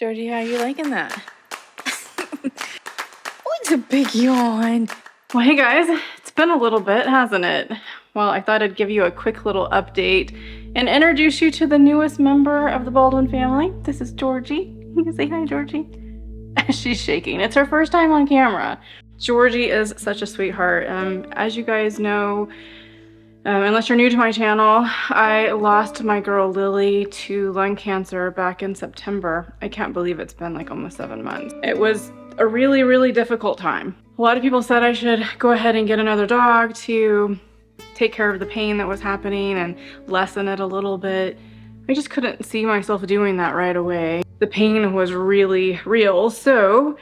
Georgie, how are you liking that? Oh, it's a big yawn. Well, hey guys, it's been a little bit, hasn't it? Well, I thought I'd give you a quick little update and introduce you to the newest member of the Baldwin family. This is Georgie. You can say hi, Georgie. She's shaking. It's her first time on camera. Georgie is such a sweetheart. As you guys know, unless you're new to my channel, I lost my girl Lily to lung cancer back in September. I can't believe it's been like almost 7 months. It was a really, really difficult time. A lot of people said I should go ahead and get another dog to take care of the pain that was happening and lessen it a little bit. I just couldn't see myself doing that right away. The pain was really real, so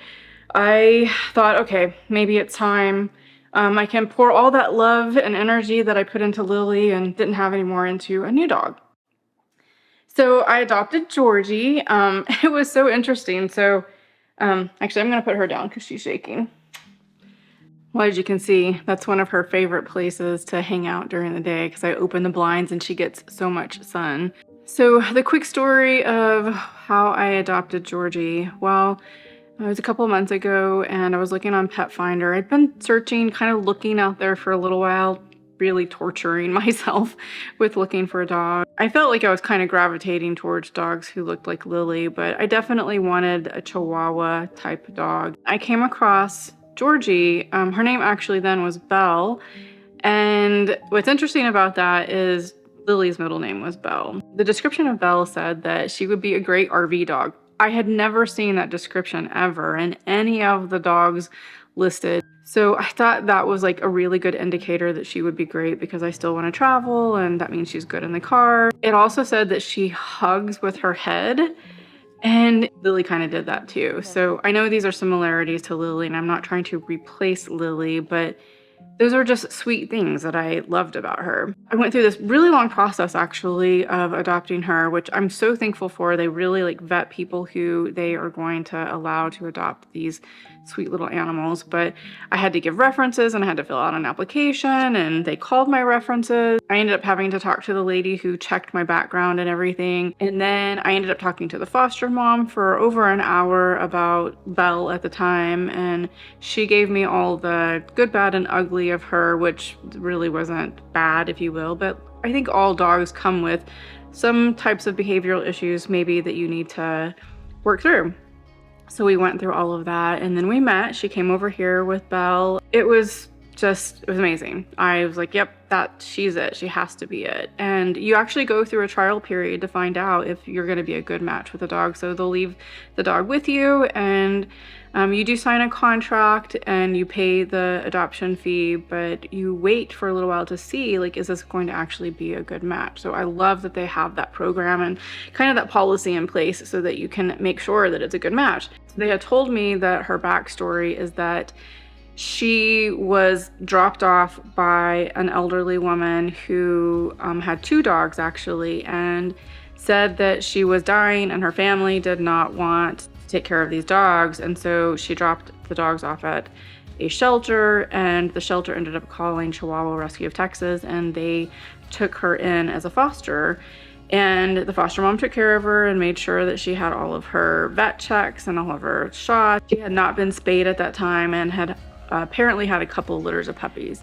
I thought, okay, maybe it's time. I can pour all that love and energy that I put into Lily and didn't have anymore into a new dog. So I adopted Georgie. It was so interesting. So actually, I'm going to put her down because she's shaking. Well, as you can see, that's one of her favorite places to hang out during the day because I open the blinds and she gets so much sun. So the quick story of how I adopted Georgie. Well, it was a couple of months ago and I was looking on Pet Finder. I'd been searching, kind of looking out there for a little while, really torturing myself with looking for a dog. I felt like I was kind of gravitating towards dogs who looked like Lily, but I definitely wanted a Chihuahua type dog. I came across Georgie. Her name actually then was Belle. And what's interesting about that is Lily's middle name was Belle. The description of Belle said that she would be a great RV dog. I had never seen that description ever in any of the dogs listed. So I thought that was like a really good indicator that she would be great because I still want to travel and that means she's good in the car. It also said that she hugs with her head, and Lily kind of did that too. So I know these are similarities to Lily and I'm not trying to replace Lily, but those are just sweet things that I loved about her. I went through this really long process actually of adopting her, which I'm so thankful for. They really like vet people who they are going to allow to adopt these sweet little animals. But I had to give references and I had to fill out an application and they called my references. I ended up having to talk to the lady who checked my background and everything. And then I ended up talking to the foster mom for over an hour about Belle at the time. And she gave me all the good, bad, and ugly of her, which really wasn't bad, if you will. But I think all dogs come with some types of behavioral issues maybe that you need to work through. So we went through all of that and then we met. She came over here with Belle. It was amazing. I was like, yep, she's it. She has to be it. And you actually go through a trial period to find out if you're going to be a good match with a dog. So they'll leave the dog with you and you do sign a contract and you pay the adoption fee, but you wait for a little while to see, like, is this going to actually be a good match? So I love that they have that program and kind of that policy in place so that you can make sure that it's a good match. So they had told me that her backstory is that she was dropped off by an elderly woman who had 2 dogs actually, and said that she was dying and her family did not want to take care of these dogs. And so she dropped the dogs off at a shelter and the shelter ended up calling Chihuahua Rescue of Texas and they took her in as a foster. And the foster mom took care of her and made sure that she had all of her vet checks and all of her shots. She had not been spayed at that time and had apparently had a couple litters of puppies,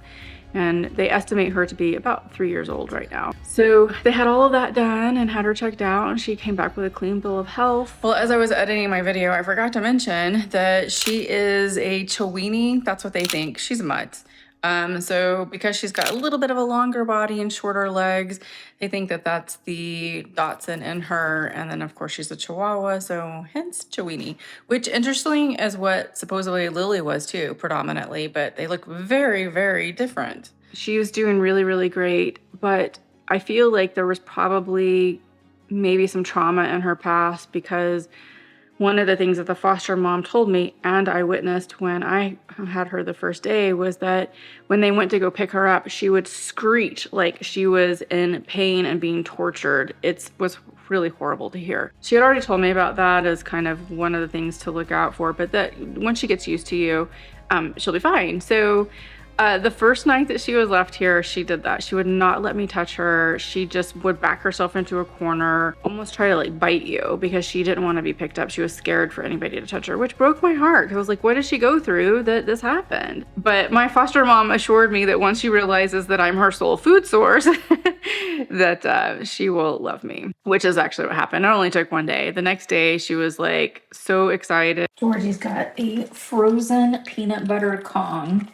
and they estimate her to be about 3 years old right now. So they had all of that done and had her checked out and she came back with a clean bill of health. Well, as I was editing my video, I forgot to mention that she is a Chiweenie. That's what they think. She's a mutt. So because she's got a little bit of a longer body and shorter legs, they think that that's the Dachshund in her. And then of course she's a Chihuahua, so hence Chiweenie, which interesting is what supposedly Lily was too, predominantly, but they look very, very different. She was doing really, really great, but I feel like there was probably maybe some trauma in her past because one of the things that the foster mom told me and I witnessed when I had her the first day was that when they went to go pick her up, she would screech like she was in pain and being tortured. It was really horrible to hear. She had already told me about that as kind of one of the things to look out for, but that once she gets used to you, she'll be fine. So The first night that she was left here, she did that. She would not let me touch her. She just would back herself into a corner, almost try to like bite you because she didn't want to be picked up. She was scared for anybody to touch her, which broke my heart because I was like, what did she go through that this happened? But my foster mom assured me that once she realizes that I'm her sole food source, that she will love me, which is actually what happened. It only took one day. The next day, she was like so excited. Georgie's got a frozen peanut butter Kong.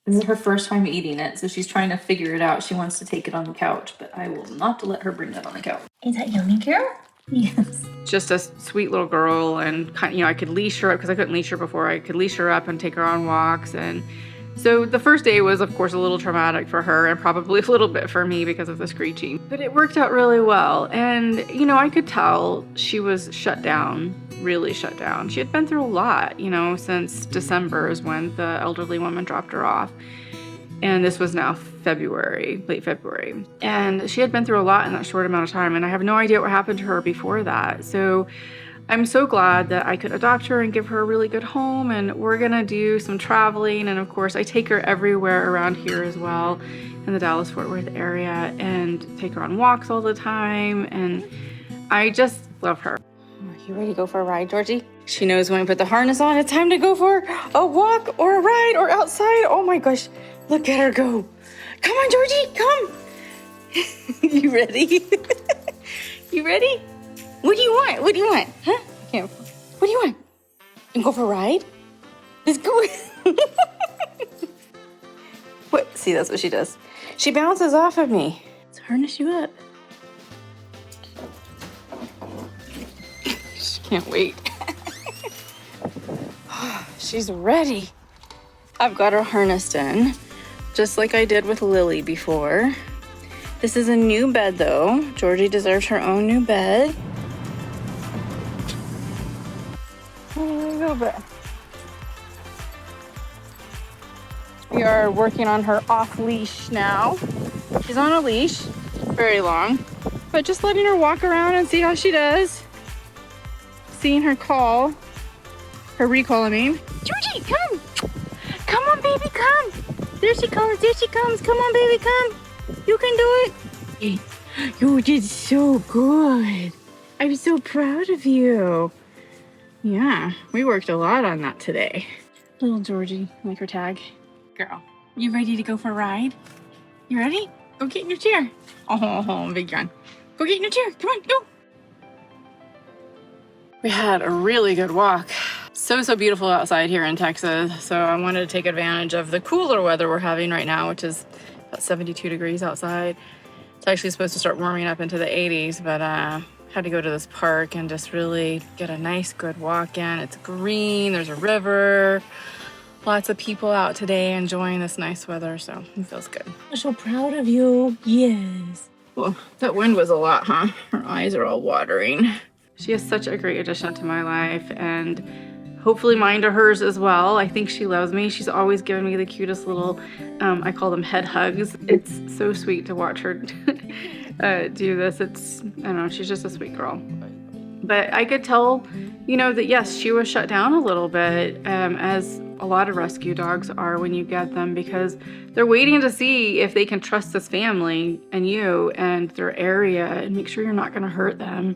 This is her first time eating it, so she's trying to figure it out. She wants to take it on the couch, but I will not let her bring it on the couch. Is that yummy, girl? Yes. Just a sweet little girl, and kind of, you know, I could leash her up because I couldn't leash her before. I could leash her up and take her on walks, and so the first day was, of course, a little traumatic for her and probably a little bit for me because of the screeching. But it worked out really well, and you know, I could tell she was shut down. Really shut down. She had been through a lot, you know, since December is when the elderly woman dropped her off. And this was now February, late February. And she had been through a lot in that short amount of time. And I have no idea what happened to her before that. So I'm so glad that I could adopt her and give her a really good home. And we're gonna do some traveling. And of course, I take her everywhere around here as well in the Dallas-Fort Worth area and take her on walks all the time. And I just love her. You ready to go for a ride, Georgie? She knows when I put the harness on, it's time to go for a walk or a ride or outside. Oh my gosh, look at her go. Come on, Georgie, come. You ready? You ready? What do you want? What do you want? Huh? What do you want? You go for a ride? Let's go. What? See, that's what she does. She bounces off of me. Let's harness you up. Can't wait. She's ready. I've got her harnessed in, just like I did with Lily before. This is a new bed though. Georgie deserves her own new bed. We are working on her off leash now. She's on a leash, very long, but just letting her walk around and see how she does. Seeing her call, her recall, I mean. Georgie, come! Come on, baby, come! There she comes, there she comes. Come on, baby, come! You can do it! You did so good. I'm so proud of you. Yeah, we worked a lot on that today. Little Georgie, like her tag. Girl, you ready to go for a ride? You ready? Go get in your chair. Oh, big yawn. Go get in your chair, come on, go! We had a really good walk. So beautiful outside here in Texas. So I wanted to take advantage of the cooler weather we're having right now, which is about 72 degrees outside. It's actually supposed to start warming up into the 80s, but had to go to this park and just really get a nice good walk in. It's green, there's a river, lots of people out today enjoying this nice weather, so it feels good. I'm so proud of you. Yes. Well, that wind was a lot, huh? Her eyes are all watering. She is such a great addition to my life, and hopefully mine to hers as well. I think she loves me. She's always given me the cutest little, I call them head hugs. It's so sweet to watch her do this. I don't know, she's just a sweet girl. But I could tell, you know, that yes, she was shut down a little bit, as a lot of rescue dogs are when you get them, because they're waiting to see if they can trust this family and you and their area and make sure you're not going to hurt them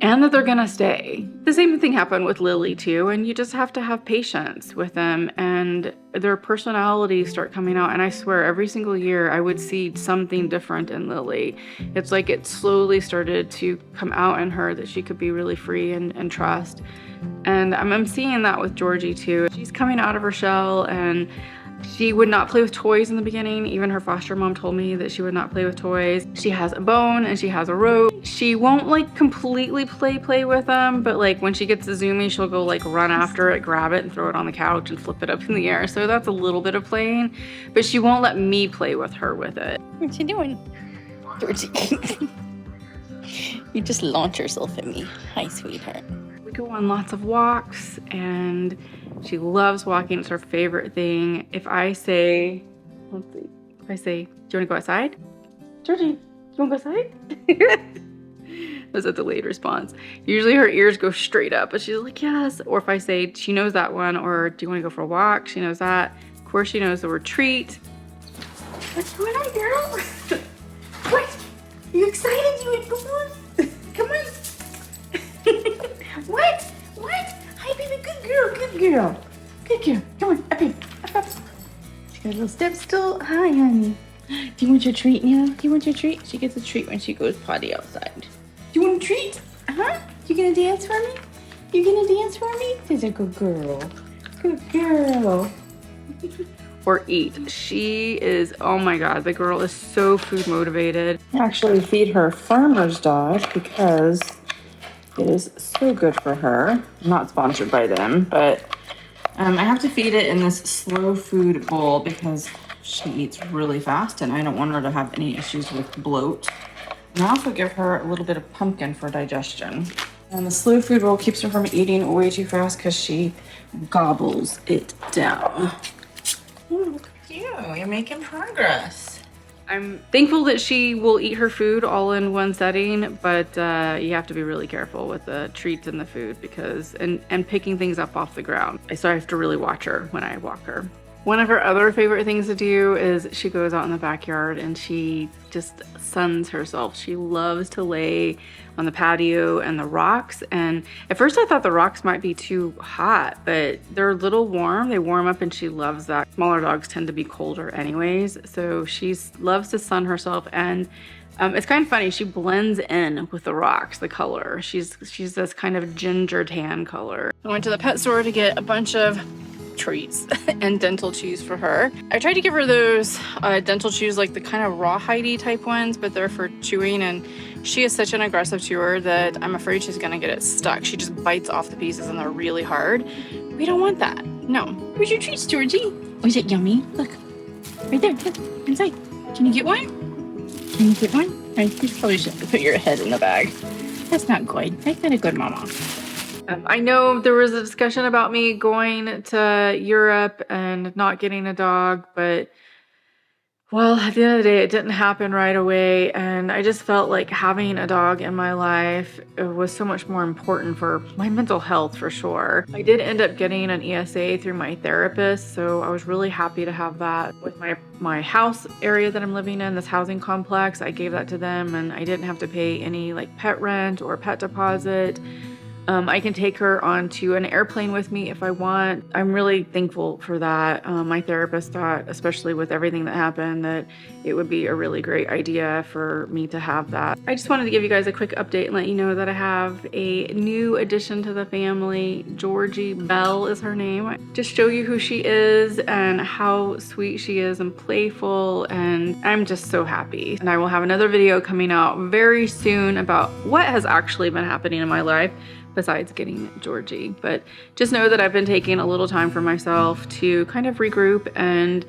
and that they're going to stay. The same thing happened with Lily too, and you just have to have patience with them and their personalities start coming out. And I swear every single year I would see something different in Lily. It's like it slowly started to come out in her that she could be really free and trust. And I'm seeing that with Georgie too. She's coming out of her shell, and she would not play with toys in the beginning. Even her foster mom told me that she would not play with toys. She has a bone and she has a rope. She won't like completely play with them, but like when she gets a Zoomy, she'll go like run after it, grab it and throw it on the couch and flip it up in the air. So that's a little bit of playing, but she won't let me play with her with it. What you doing, Georgie? You just launch yourself at me. Hi, sweetheart. We go on lots of walks and she loves walking. It's her favorite thing. If I say, let's see, if I say, do you want to go outside? Georgie, you want to go outside? That's a delayed response. Usually her ears go straight up, but she's like, yes. Or if I say, she knows that one, or do you want to go for a walk? She knows that. course she knows the word treat. What's going on, girl? What? Are you excited? Come on. Come on. What? What? Hi, baby. Good girl. Good girl. Good girl. Come on. Up here. Up. She got a little step stool. Hi, honey. Do you want your treat now? Do you want your treat? She gets a treat when she goes potty outside. Do you want a treat? Uh-huh. You gonna dance for me? You gonna dance for me? She's a good girl. Good girl. Or eat. She is, oh my God, the girl is so food motivated. I actually feed her farmer's dog because it is so good for her. I'm not sponsored by them, but I have to feed it in this slow food bowl because she eats really fast and I don't want her to have any issues with bloat. And I also give her a little bit of pumpkin for digestion. And the slow food bowl keeps her from eating way too fast because she gobbles it down. Oh, look at you. You're making progress. I'm thankful that she will eat her food all in one setting, but you have to be really careful with the treats and the food because, and picking things up off the ground. So I have to really watch her when I walk her. One of her other favorite things to do is she goes out in the backyard and she just suns herself. She loves to lay on the patio and the rocks. And at first I thought the rocks might be too hot, but they're a little warm. They warm up and she loves that. Smaller dogs tend to be colder anyways. So she loves to sun herself, and it's kind of funny. She blends in with the rocks, the color. She's this kind of ginger tan color. I went to the pet store to get a bunch of treats and dental chews for her. I tried to give her those dental chews, like the kind of rawhidey type ones, but they're for chewing, and she is such an aggressive chewer that I'm afraid she's gonna get it stuck. She just bites off the pieces and they're really hard. We don't want that. No. Where's your treats, Georgie? Oh, is it yummy? Look, right there. Look, inside. Can you get one? Can you get one? I think you probably should put your head in the bag. That's not good. That's not a good mama. I know there was a discussion about me going to Europe and not getting a dog, but well, at the end of the day, it didn't happen right away. And I just felt like having a dog in my life was so much more important for my mental health, for sure. I did end up getting an ESA through my therapist, so I was really happy to have that. With my house area that I'm living in, this housing complex, I gave that to them and I didn't have to pay any like pet rent or pet deposit. I can take her onto an airplane with me if I want. I'm really thankful for that. My therapist thought, especially with everything that happened, that it would be a really great idea for me to have that. I just wanted to give you guys a quick update and let you know that I have a new addition to the family. Georgie Belle is her name. Just show you who she is and how sweet she is and playful, and I'm just so happy. And I will have another video coming out very soon about what has actually been happening in my life besides getting Georgie. But just know that I've been taking a little time for myself to kind of regroup and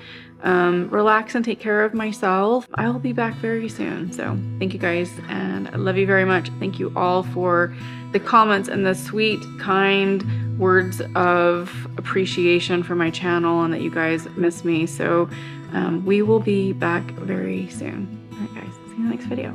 relax and take care of myself. I'll be back very soon. So thank you guys, and I love you very much. Thank you all for the comments and the sweet, kind words of appreciation for my channel and that you guys miss me. So we will be back very soon. All right, guys, see you in the next video.